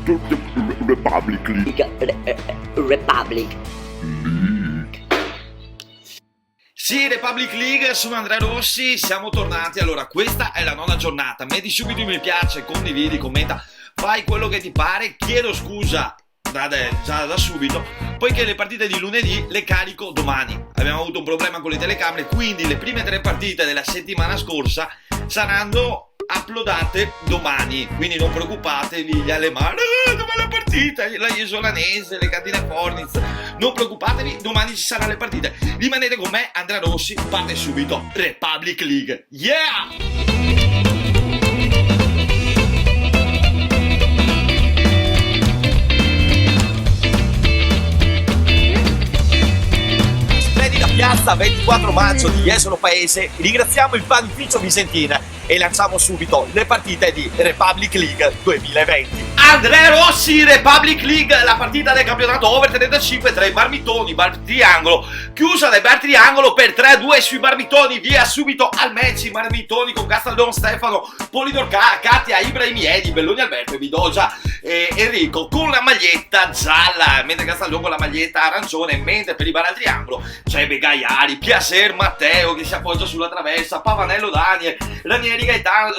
Republic League. Republic. Sì, Republic League, sono Andrea Rossi, siamo tornati. Allora, questa è la 9ª giornata. Metti subito il mi piace, condividi, commenta, fai quello che ti pare. Chiedo scusa già da subito, poiché le partite di lunedì le carico domani. Abbiamo avuto un problema con le telecamere, quindi le prime 3 partite della settimana scorsa saranno uploadate domani, quindi non preoccupatevi gli alemani, dov'è la partita? La Iesolanese, le Cardine Forniz, non preoccupatevi, domani ci saranno le partite. Rimanete con me, Andrea Rossi, parte subito Republic League, yeah! Piazza 24 maggio di Jesolo Paese, ringraziamo il panificio Visentina e lanciamo subito le partite di Republic League 2020. Andrea Rossi, Republic League, la partita del campionato over 35 tra i Marmitoni, Bar Triangolo, chiusa dai Bar Triangolo per 3-2 sui Marmitoni, via subito al match i Marmitoni con Castaldon Stefano, Polidor Katia, Ibrahimi Edi, Belloni Alberto e Vidogia Enrico con la maglietta gialla, mentre Castaldon con la maglietta arancione, mentre per i Bar al Triangolo c'è Begaiari, Piacer Matteo che si appoggia sulla traversa, Pavanello Daniel, Ranieri Gaetano,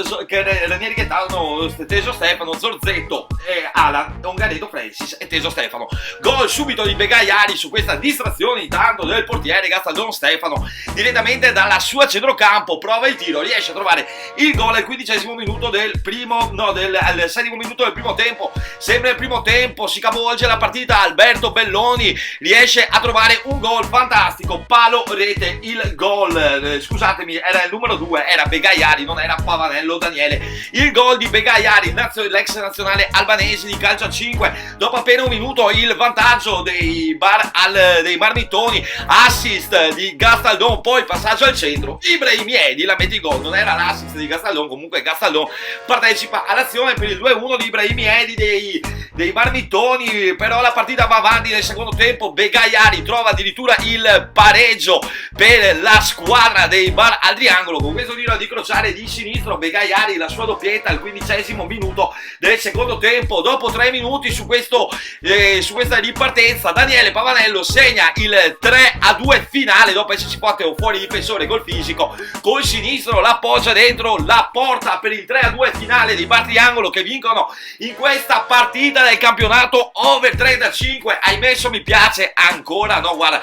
Teso Stefano, Zorzetto, Alan, Ongaredo Francis e Teso Stefano. Gol subito di Begaiari su questa distrazione intanto del portiere Castaldon Stefano direttamente dalla sua centrocampo, prova il tiro, riesce a trovare il gol al 15° minuto del 7° minuto del primo tempo. Sempre nel primo tempo si capovolge la partita, Alberto Belloni riesce a trovare un gol fantastico, palo rete, il gol, scusatemi, era il numero 2, era Begaiari, non era Pavanello Daniele. Il gol di Begaiari, l'ex nazionale albanese di calcio a 5, dopo appena un minuto il vantaggio dei Marmitoni, assist di Castaldon, poi passaggio al centro, Ibrahimi Edi la mette il gol, non era l'assist di Castaldon, comunque Castaldon partecipa all'azione per il 2-1 di Ibrahimi Edi dei Marmitoni, però la partita va avanti nel secondo tempo, Begaiari trova addirittura il pareggio per la squadra dei Bar al Triangolo, con questo tiro di crociare di sinistro, Begaiari la sua doppietta al 15° minuto del secondo tempo. Dopo 3 minuti su questa ripartenza Daniele Pavanello segna il 3-2 finale dopo essersi fatto fuori difensore col fisico, col sinistro la appoggia dentro la porta per il 3-2 finale di Bar Triangolo che vincono in questa partita del campionato over 35. Hai messo mi piace? Ancora no, guarda,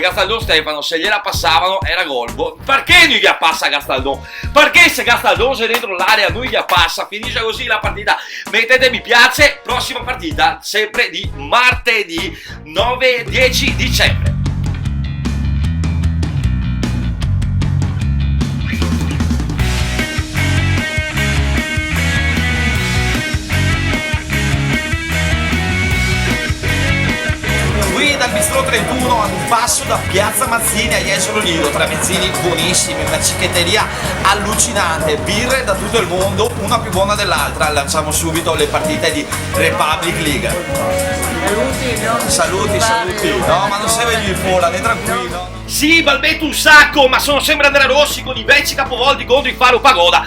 Castaldon Stefano se gliela passavano era gol. Perché non gli passa Castaldon? Perché se Castaldon è dentro l'area non gli passa? Finisce così la partita, mettete mi piace. Prossima partita sempre di martedì 9-10 dicembre. Dal Bistro 31 a un passo da Piazza Mazzini a Jesolo Lido, tra mezzini buonissimi, una cicchetteria allucinante, birre da tutto il mondo, una più buona dell'altra. Lanciamo subito le partite di Republic League. Saluti. No, ma non sei venuto fuori, ne tranquillo. Sì, balbetto un sacco, ma sono sempre Andrea Rossi con i vecchi capovolti contro i Faro Pagoda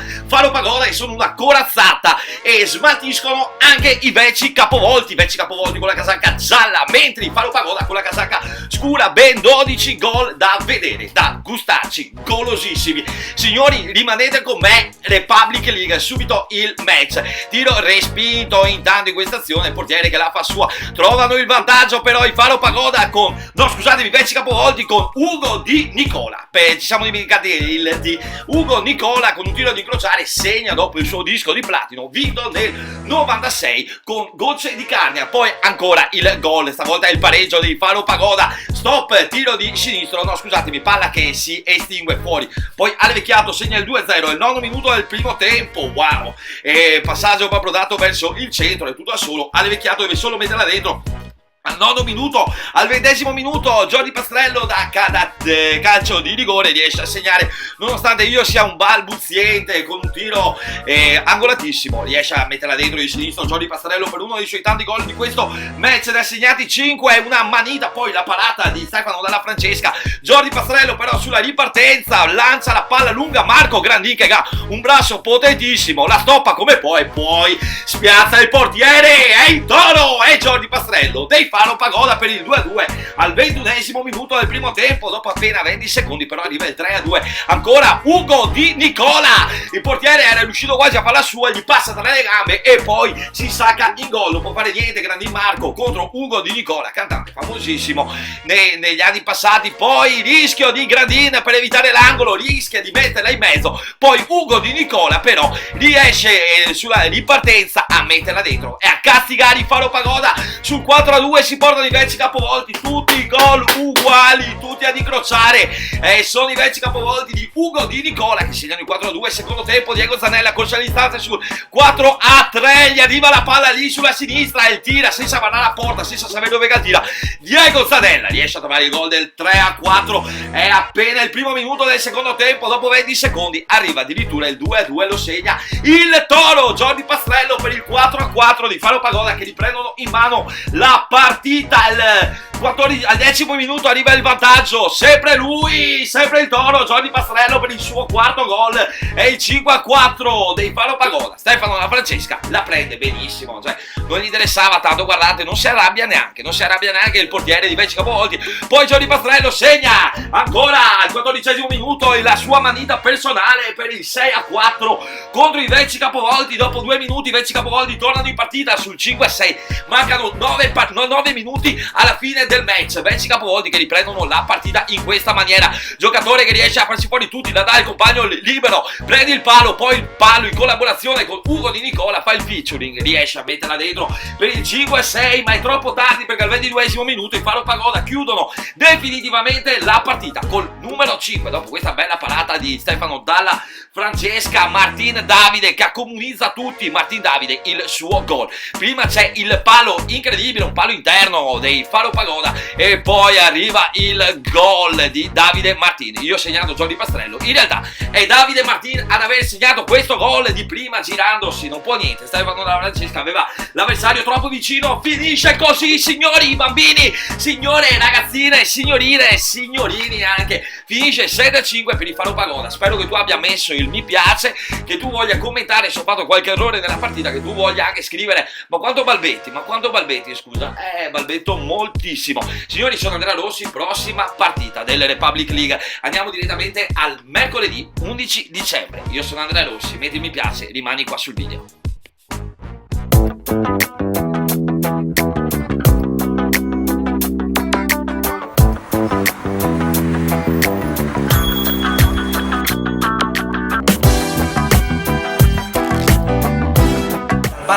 che sono una corazzata e smaltiscono anche i vecchi capovolti con la casacca gialla, mentre i Faro Pagoda con la casacca scura. Ben 12 gol da vedere, da gustarci, golosissimi. Signori, rimanete con me, Republic League, subito il match. Tiro respinto intanto in questa azione, il portiere che la fa sua, trovano il vantaggio però i Faro Pagoda i vecchi capovolti con Ugo Di Nicola. Ci siamo dimenticati il di Ugo Nicola con un tiro di incrociare, segna dopo il suo disco di platino, vinto nel 96 con gocce di carnia. Poi ancora il gol, stavolta il pareggio dei Faro Pagoda, stop, tiro di sinistro, palla che si estingue fuori. Poi Alvecchiato segna il 2-0, il 9° minuto del primo tempo, wow, passaggio proprio dato verso il centro, è tutto da solo, Alvecchiato deve solo metterla dentro. Al 9° minuto, al 20° minuto, Jordi Pastrello da calcio di rigore riesce a segnare, nonostante io sia un balbuziente con un tiro angolatissimo, riesce a metterla dentro di sinistro Jordi Pastrello per uno dei suoi tanti gol di questo match, ne ha segnati 5, una manita, poi la parata di Stefano Dalla Francesca. Jordi Pastrello però sulla ripartenza lancia la palla lunga, Marco Grandin che ha un braccio potentissimo, la stoppa come può e poi spiazza il portiere e in Pastrello dei Faro Pagoda per il 2-2 al 21esimo minuto del primo tempo. Dopo appena 20 secondi però arriva il 3-2. Ancora Ugo Di Nicola, il portiere era riuscito quasi a fare la sua, gli passa tra le gambe e poi si sacca in gol. Non può fare niente Grandin Marco contro Ugo Di Nicola, cantante famosissimo negli anni passati. Poi rischio di Grandin per evitare l'angolo, rischia di metterla in mezzo, poi Ugo Di Nicola però riesce sulla ripartenza a metterla dentro e a castigare il Faro Pagoda. Sul 4-2 si portano i vecchi capovolti, tutti i gol uguali, tutti ad incrociare, sono i vecchi capovolti di Ugo Di Nicola che segnano il 4-2. Secondo tempo Diego Zanella con all'istanza sul 4-3, gli arriva la palla lì sulla sinistra e tira senza guardare la porta, senza sapere dove tira. Diego Zanella riesce a trovare il gol del 3-4, è appena il primo minuto del secondo tempo. Dopo 20 secondi arriva addirittura il 2-2, lo segna il Toro Jordi Pastrello per il 4-4 di Faro Pagoda, che riprendono in mano la partita. Al 10° minuto arriva il vantaggio, sempre lui, sempre il Toro Jordi Pastrello per il suo quarto gol, è il 5-4 dei Faro Pagoda. Stefano La Francesca la prende benissimo, cioè non gli interessava tanto, guardate, non si arrabbia neanche il portiere di Vecchi Capovolti. Poi Jordi Pastrello segna ancora al 14° minuto la sua manita personale per il 6-4 contro i Vecchi Capovolti. Dopo 2 minuti i Vecchi Capovolti tornano in partita sul 5-6, mancano 9 minuti alla fine del match. Vecchi Capovolti che riprendono la partita in questa maniera, giocatore che riesce a farsi fuori tutti, da dare il compagno libero, prende il palo, poi il palo in collaborazione con Ugo Di Nicola fa il featuring, riesce a metterla dentro per il 5-6, ma è troppo tardi perché al 22° minuto i Faro Pagoda chiudono definitivamente la partita col numero 5. Dopo questa bella parata di Stefano Dalla Francesca, Martin Davide che accomunizza tutti, Martin Davide il suo gol. Prima c'è il palo incredibile, un palo interno dei Faro Pagoda e poi arriva il gol di Davide Martin. Io ho segnato Jordi Pastrello, in realtà è Davide Martin ad aver segnato questo gol di prima girandosi, non può niente, Stefano Dalla Francesca aveva l'avversario troppo vicino. Finisce così, signori, bambini, signore, ragazzine, signorine, signorini anche, finisce 7-5 per il Faro Pagoda. Spero che tu abbia messo il mi piace, che tu voglia commentare se ho fatto qualche errore nella partita, che tu voglia anche scrivere ma quanto balbetti, scusa, balbetto moltissimo. Signori, sono Andrea Rossi, prossima partita delle Republic League, andiamo direttamente al mercoledì 11 dicembre. Io sono Andrea Rossi, metti il mi piace, rimani qua sul video.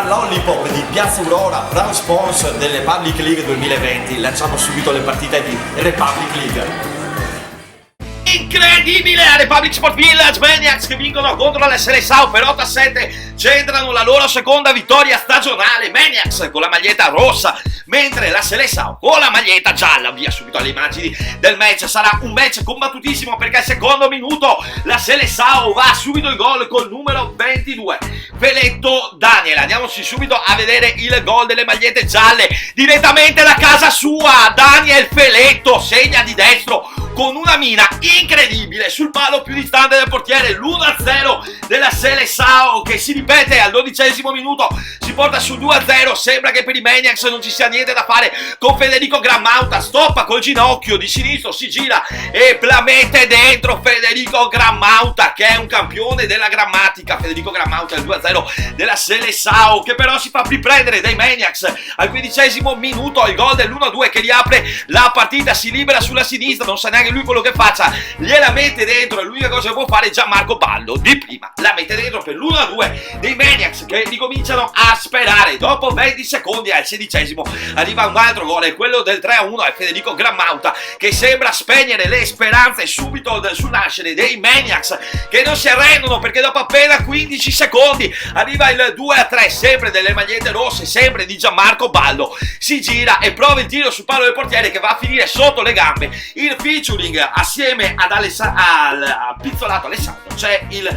Lollipop di Piazza Aurora, bravo sponsor delle Republic League 2020. Lanciamo subito le partite di Republic League. Incredibile, a Republic Sport Village, Maniacs che vincono contro la Seleção per 8-7, centrano la loro seconda vittoria stagionale. Maniacs con la maglietta rossa, mentre la Seleção con la maglietta gialla. Via subito alle immagini del match, sarà un match combattutissimo perché al secondo minuto la Seleção va subito il gol col numero 22, Feletto Daniel. Andiamoci subito a vedere il gol delle magliette gialle direttamente da casa sua. Daniel Feletto segna di destro con una mina incredibile sul palo più distante del portiere, l'1-0 della Seleção che si ripete al 12° minuto, si porta su 2-0. Sembra che per i Maniacs non ci sia niente da fare con Federico Grammauta, stoppa col ginocchio di sinistro, si gira e la mette dentro Federico Grammauta che è un campione della grammatica. Federico Grammauta, il 2-0 della Seleção che però si fa riprendere dai Maniacs al 15° minuto, il gol dell'1-2 che riapre la partita, si libera sulla sinistra, non sa neanche lui quello che faccia, gliela mette dentro e l'unica cosa che può fare è Gianmarco Ballo di prima, la mette dentro per l'1-2 dei Maniacs che ricominciano a sperare. Dopo 20 secondi al 16° arriva un altro gol, è quello del 3-1, è Federico Grammauta che sembra spegnere le speranze subito sul nascere dei Maniacs che non si arrendono perché dopo appena 15 secondi arriva il 2-3 sempre delle magliette rosse, sempre di Gianmarco Ballo, si gira e prova il tiro sul palo del portiere che va a finire sotto le gambe. Il featuring assieme ad a Pizzolato Alessandro c'è il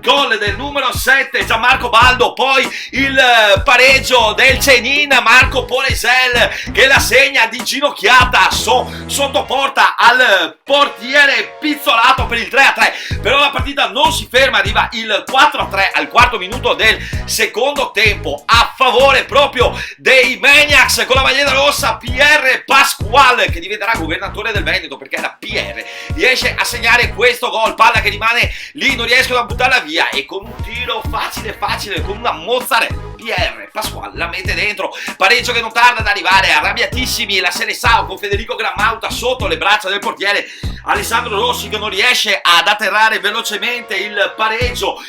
gol del numero 7 Gianmarco Baldo, poi il pareggio del Cenin Marco Polesel che la segna di ginocchiata sotto porta al portiere Pizzolato per il 3-3, però la partita non si ferma, arriva il 4-3 al quarto minuto del secondo tempo a favore proprio dei Maniacs con la maglietta rossa. PR Pasquale, che diventerà governatore del Veneto perché era PR, riesce a segnare questo gol, palla che rimane lì, non riescono a buttarla via e con un tiro facile con una mozzarella PR Pasquale la mette dentro, pareggio che non tarda ad arrivare, arrabbiatissimi la Seleção con Federico Grammauta sotto le braccia del portiere Alessandro Rossi che non riesce ad atterrare velocemente il pareggio,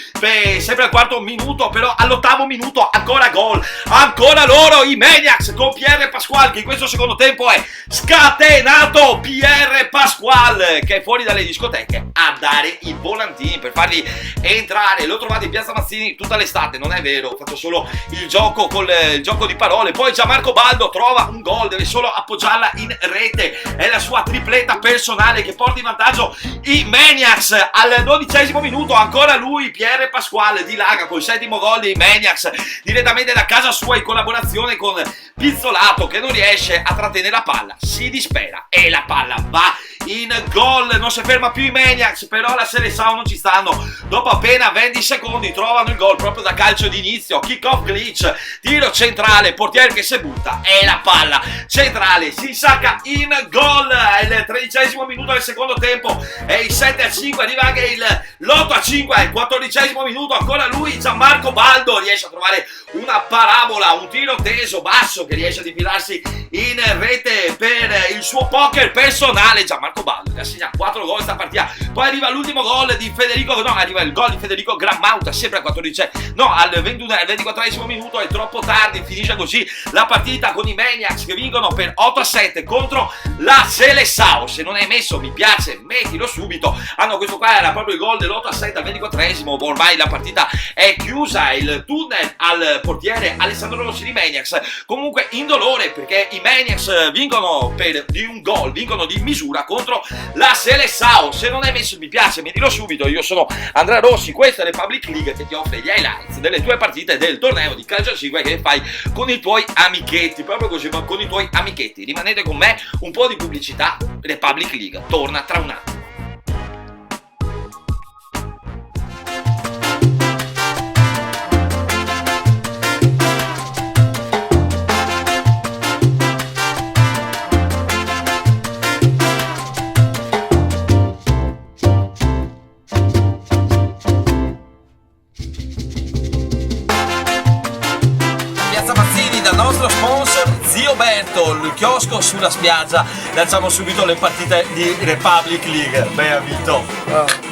sempre al quarto minuto, però all'ottavo minuto ancora gol, ancora loro i Maniacs con PR Pasquale che in questo secondo tempo è scatenato. PR Pasquale che è fuori dalle discoteche a dare i volantini per farli entrare, lo trovate in Piazza Mazzini tutta l'estate, non è vero, faccio solo il gioco con il gioco di parole. Poi Gianmarco Baldo trova un gol, deve solo appoggiarla in rete, è la sua tripletta personale che porta in vantaggio i Maniacs al 12° minuto, ancora lui PR Pasquale dilaga col settimo gol dei Maniacs direttamente da casa sua in collaborazione con Pizzolato che non riesce a trattenere la palla, si dispera e la palla va in gol, non si ferma più i Maniacs, però la Seleção non ci stanno, dopo appena 20 secondi trovano il gol proprio da calcio d'inizio, kick off glitch, tiro centrale, portiere che si butta e la palla centrale si insacca in gol, è il 13° minuto del secondo tempo e il 7-5, arriva anche l'8-5 al 14° minuto, ancora lui Gianmarco Baldo riesce a trovare una parabola, un tiro teso basso che riesce ad infilarsi in rete per il suo poker personale. Gianmarco Baldo che assegna 4 gol sta partita, poi arriva l'ultimo gol di arriva il gol di Federico Grammauta sempre al 24° minuto, è troppo tardi, finisce così la partita con i Maniacs che vincono per 8-7 contro la Seleção. Se non hai messo mi piace mettilo subito, questo qua era proprio il gol dell'8-7 al 24°, ormai la partita è chiusa, il tunnel al portiere Alessandro Rossi di Maniacs comunque indolore perché i Maniacs vincono di un gol, vincono di misura contro la Seleção. Se non hai messo il mi piace mettilo subito, io sono Andrea Rossi, questa è Republic League che ti offre gli highlights delle tue partite del torneo di calcio a 5 che fai con i tuoi amichetti, proprio così, con i tuoi amichetti. Rimanete con me, un po' di pubblicità, Republic League torna tra un attimo. Nostro sponsor Zio Berto, il chiosco sulla spiaggia, lanciamo subito le partite di Republic League. Beh, Vito,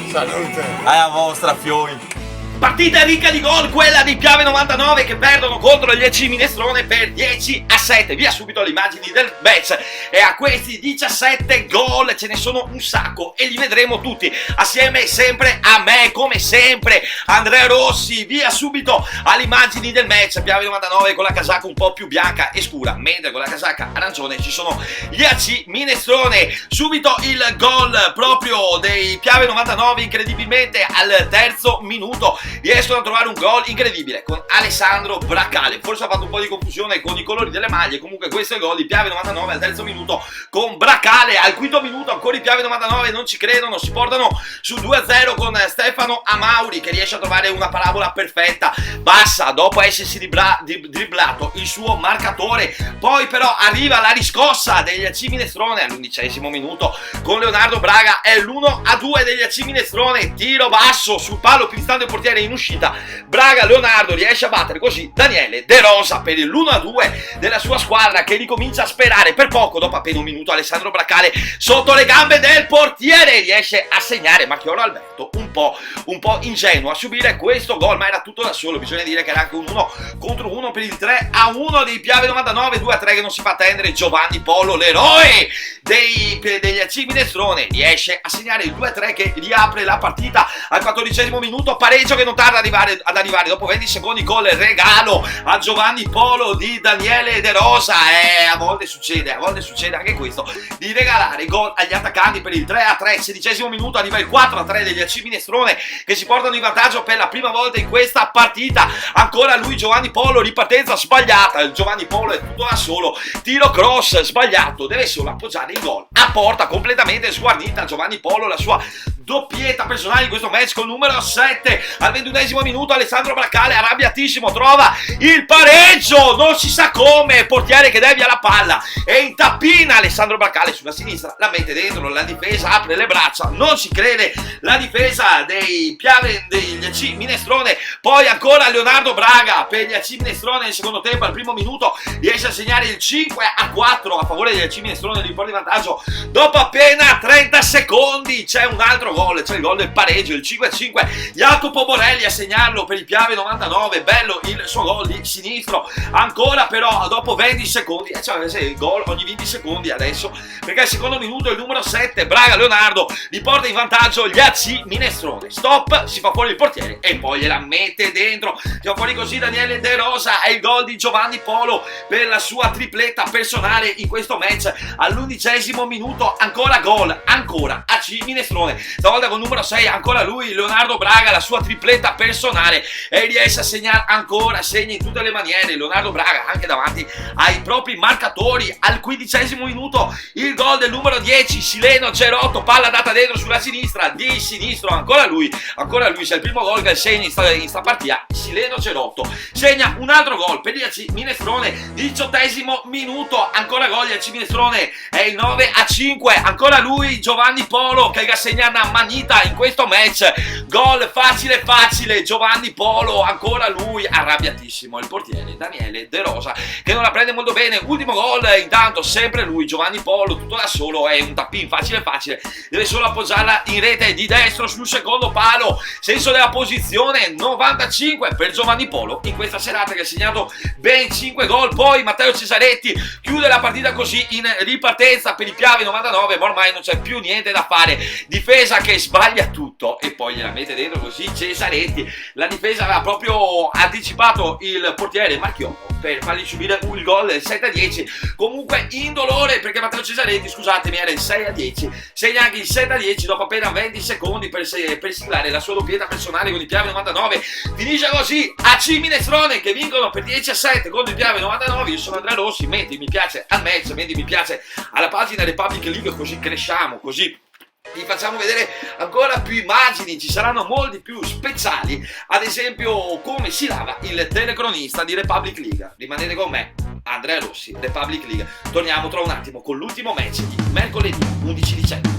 Salute. a vostra fioi. Partita ricca di gol, quella di Piave 99 che perdono contro gli AC Minestrone per 10-7. Via subito le immagini del match e a questi 17 gol ce ne sono un sacco e li vedremo tutti assieme sempre a me, come sempre, Andrea Rossi. Via subito alle immagini del match. Piave 99 con la casacca un po' più bianca e scura, mentre con la casacca arancione ci sono gli AC Minestrone. Subito il gol proprio dei Piave 99, incredibilmente al terzo minuto riescono a trovare un gol incredibile con Alessandro Braccale, forse ha fatto un po' di confusione con i colori delle maglie, comunque questo è il gol di Piave 99 al terzo minuto con Braccale. Al quinto minuto ancora i Piave 99 non ci credono, si portano su 2-0 con Stefano Amauri che riesce a trovare una parabola perfetta, bassa dopo essersi dribblato il suo marcatore, poi però arriva la riscossa degli AC Minestrone all'11° minuto con Leonardo Braga, è l'1-2 degli AC Minestrone, tiro basso sul palo più distante del portiere in uscita, Braga Leonardo riesce a battere così Daniele De Rosa per il l'1-2 della sua squadra che ricomincia a sperare per poco. Dopo appena un minuto Alessandro Braccale sotto le gambe del portiere riesce a segnare Marchioro Alberto un po' ingenuo a subire questo gol, ma era tutto da solo, bisogna dire che era anche un 1 contro 1 per il 3-1 dei Piave 99, 2-3 che non si fa attendere. Giovanni Polo, l'eroe degli AC Minestrone, riesce a segnare il 2-3 che riapre la partita al 14° minuto, pareggio che non tarda ad arrivare dopo 20 secondi con il regalo a Giovanni Polo di Daniele De Rosa. A volte succede anche questo, di regalare gol agli attaccanti per il 3-3. 16° minuto arriva il 4-3 degli AC Minestrone, che si portano in vantaggio per la prima volta in questa partita. Ancora lui Giovanni Polo, ripartenza sbagliata, Giovanni Polo è tutto da solo, tiro cross sbagliato, deve solo appoggiare il gol a porta, completamente sguarnita Giovanni Polo, la sua doppietta personale in questo match con numero 7. Al 21° minuto Alessandro Bracale, arrabbiatissimo, trova il pareggio, non si sa come, portiere che devia la palla e intappina Alessandro Bracale sulla sinistra, la mette dentro, la difesa apre le braccia, non si crede la difesa degli AC Minestrone. Poi ancora Leonardo Braga per gli AC Minestrone nel secondo tempo, al primo minuto riesce a segnare il 5-4 a favore degli AC Minestrone, li porta in vantaggio dopo appena 30 secondi. C'è un altro gol, c'è il gol del pareggio, il 5-5, Jacopo Borelli a segnarlo per il Piave 99, bello il suo gol di sinistro. Ancora però dopo 20 secondi, cioè il gol ogni 20 secondi adesso, perché al secondo minuto il numero 7 Braga Leonardo riporta in vantaggio gli AC Minestrone. Stop, si fa fuori il portiere e poi gliela mette dentro, si fa fuori così Daniele De Rosa. È il gol di Giovanni Polo per la sua tripletta personale in questo match. All'11° minuto ancora gol, ancora AC Minestrone, stavolta con numero 6 ancora lui Leonardo Braga, la sua tripletta personale, e riesce a segnare ancora, segna in tutte le maniere Leonardo Braga anche davanti ai propri marcatori. Al 15° minuto il gol del numero 10 Sileno Gerotto, palla data dentro sulla sinistra di sinistro, ancora lui, c'è il primo gol che segna in sta partita. Sileno Gerotto segna un altro gol per gli AC Minestrone. 18° minuto ancora gol di AC Minestrone, è il 9-5, ancora lui Giovanni Polo che segna una manita in questo match, gol facile Giovanni Polo, ancora lui, arrabbiatissimo il portiere Daniele De Rosa che non la prende molto bene. Ultimo gol intanto sempre lui Giovanni Polo, tutto da solo, è un tappin facile, deve solo appoggiarla in rete di destro sul secondo palo, senso della posizione 95 per Giovanni Polo in questa serata, che ha segnato ben 5 gol. Poi Matteo Cesaretti chiude la partita così in ripartenza per i Piave 99, ma ormai non c'è più niente da fare, difesa che sbaglia tutto e poi gliela mette dentro così Cesaretti. La difesa aveva proprio anticipato il portiere Marchiotto per fargli subire il gol del 7-10, comunque indolore, perché Matteo Cesaretti, scusatemi, era il 6-10, segna anche il 7-10 dopo appena 20 secondi per siglare la sua doppietta personale con i Piave 99. Finisce così AC Minestrone che vincono per 10-7 contro i Piave 99. Io sono Andrea Rossi, metti mi piace al match, metti mi piace alla pagina Republic League, così cresciamo, così vi facciamo vedere ancora più immagini, ci saranno molti più speciali, ad esempio come si lava il telecronista di Republic League. Rimanete con me, Andrea Rossi, Republic League. Torniamo tra un attimo con l'ultimo match di mercoledì 11 dicembre.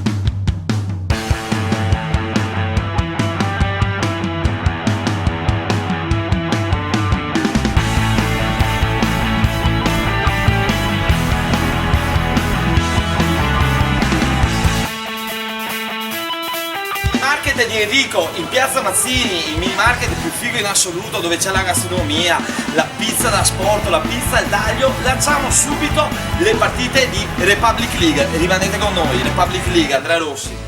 Di Enrico in piazza Mazzini, il mini market più figo in assoluto, dove c'è la gastronomia, la pizza da sport, la pizza al taglio. Lanciamo subito le partite di Republic League, rimanete con noi. Republic League, Andrea Rossi.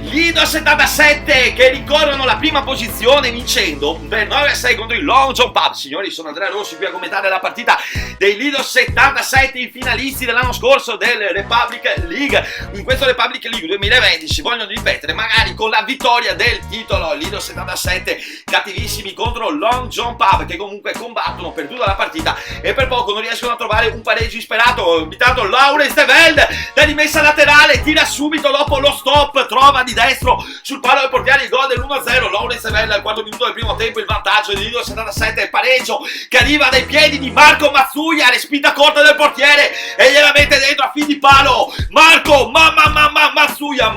Lido 77 che ricorrono la prima posizione vincendo per 9-6 contro il Long John Pub. Signori, sono Andrea Rossi qui a commentare la partita dei Lido 77, i finalisti dell'anno scorso del Republic League. In questo Republic League 2020 si vogliono ripetere, magari con la vittoria del titolo. Lido 77 cattivissimi contro Long John Pub, che comunque combattono per tutta la partita e per poco non riescono a trovare un pareggio insperato. Invitato Laurens de Velde da rimessa laterale, tira subito dopo lo stop, trova di destro sul palo del portiere il gol dell'1-0. Laurens de Velde al 4 minuto del primo tempo, il vantaggio di Lido 77, il pareggio che arriva dai piedi di Marco Mazzuia, respinta corta del portiere e gliela mette dentro a fin di palo. Marco Mazzuia,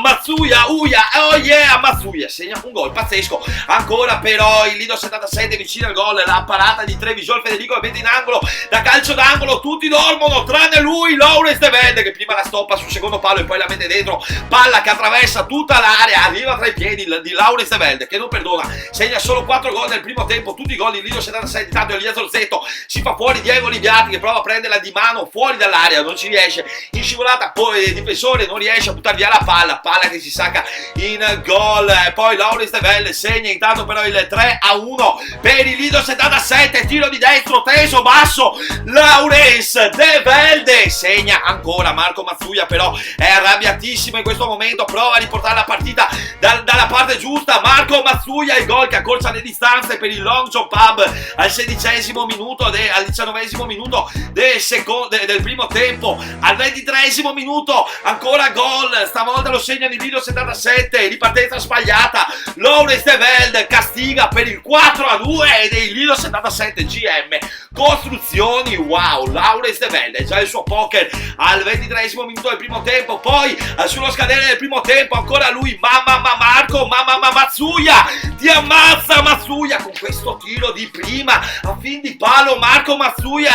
Mazzuia, Uia, oh yeah, Mazzuia segna un gol pazzesco. Ancora però il Lido 77 vicino al gol, la parata di Trevisol Federico la mette in angolo, da calcio d'angolo tutti dormono tranne lui, Laurens de Velde, che prima la stoppa sul secondo palo e poi la mette dentro dentro, palla che attraversa tutta l'area, arriva tra i piedi di Laurens De Velde, che non perdona, segna solo 4 gol nel primo tempo, tutti i gol di Lido 76. Intanto Elia Zorzetto si fa fuori Diego Oliviati che prova a prenderla di mano fuori dall'area, non ci riesce, in scivolata poi il difensore non riesce a buttare via la palla che si sacca in gol, poi Laurens De Velde segna intanto però il 3-1 per il Lido 77, tiro di destro teso basso, Laurens De Velde segna ancora. Marco Mazzuia però è arrabbiatissimo in questo momento, prova a riportare la partita dalla parte giusta. Marco Mazzuia, il gol che accorcia le distanze per il Long John Pub al 16esimo minuto, al 19esimo minuto del primo tempo, al 23esimo minuto ancora gol, stavolta lo segna il Lido 77, ripartenza sbagliata, Laurens De Velde castiga per il 4-2 dei Lido 77 GM Costruzioni. Wow, Laurens De Velde già il suo poker al 23esimo minuto del primo tempo, poi sullo scadere del primo tempo ancora lui, Marco Mazzuia, ti ammazza Mazzuia con questo tiro di prima a fin di palo. Marco Mazzuia,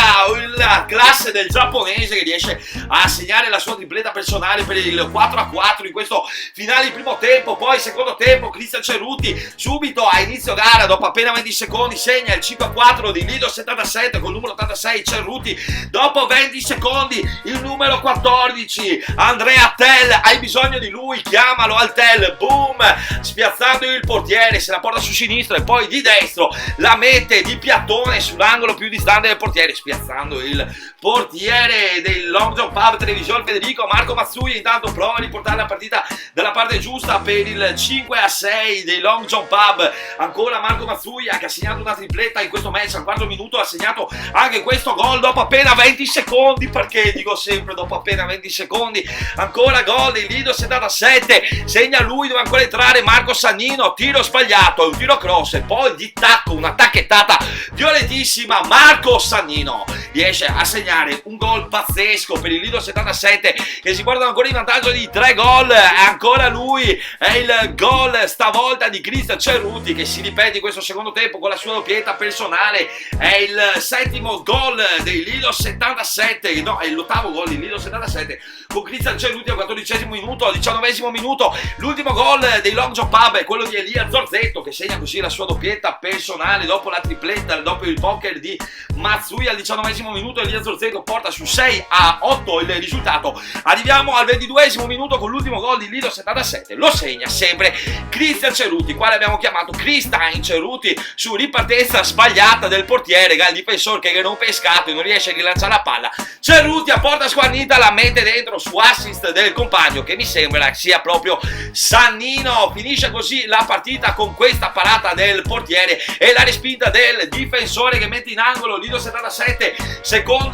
la classe del giapponese che riesce a segnare la sua tripletta personale per il 4-4 in questo finale di primo tempo. Poi secondo tempo Cristian Ceruti subito a inizio gara, dopo appena 20 secondi, segna il 5-4 di Lido 77 con il numero 86 Ceruti. Dopo 20 secondi il numero 14 Andrea Tell, hai bisogno di lui, chiamalo al Tell, boom, spiazzando il portiere, se la porta su sinistra e poi di destro la mette di piattone sull'angolo più distante del portiere, spiazzando il portiere del Long John Pub Televisione Federico. Marco Mazzuia intanto prova a riportare la partita dalla parte giusta per il 5-6 dei Long John Pub. Ancora Marco Mazzuia che ha segnato una tripletta in questo match al quarto minuto, ha segnato anche questo gol dopo appena 20 secondi, perché dico sempre dopo appena 20 secondi. Ancora gol di Lido 77, segna lui, deve ancora entrare Marco Sannino, tiro sbagliato, è un tiro cross e poi di tacco una tacchettata violentissima. Marco Sannino riesce a segnare un gol pazzesco per il Lido 77 che si portano ancora in vantaggio di 3 gol. Ancora lui è il gol stavolta di Cristian Ceruti che si ripete in questo secondo tempo con la sua doppietta personale, è il 7° gol dei Lido 77, no, è l'8° gol di Lido 77 con Cristian Ceruti al 14esimo minuto. Al 19esimo minuto l'ultimo gol dei Long John Pub è quello di Elia Zorzetto che segna così la sua doppietta personale dopo la tripletta, dopo il poker di Mazzuia. Al 19esimo minuto Elia Zorzetto porta su 6-8 il risultato. Arriviamo al 22esimo minuto con l'ultimo gol di Lido 77, lo segna sempre Cristian Ceruti, quale abbiamo chiamato Cristian Ceruti, su ripartenza sbagliata del portiere, il difensore che non pescato e non riesce a rilanciare la palla. Ceruti a porta sguarnita la mette dentro su assist del compagno che mi sembra sia proprio Sannino. Finisce così la partita con questa parata del portiere e la respinta del difensore che mette in angolo Lido 77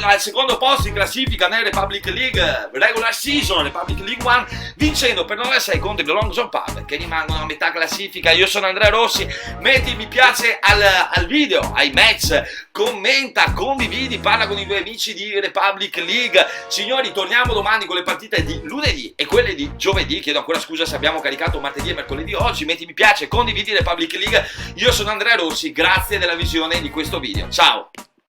al secondo posto in classifica nel Republic League Regular Season, Republic League 1, vincendo per 9-6 contro i Long John Pub che rimangono a metà classifica. Io sono Andrea Rossi, metti mi piace al video, ai match, commenta, condividi, parla con i tuoi amici di Republic League. Signori, torniamo domani con le partite di lunedì e quelle di giovedì. Chiedo ancora scusa se abbiamo caricato martedì e mercoledì oggi. Metti mi piace, condividi Republic League. Io sono Andrea Rossi, grazie della visione di questo video. Ciao!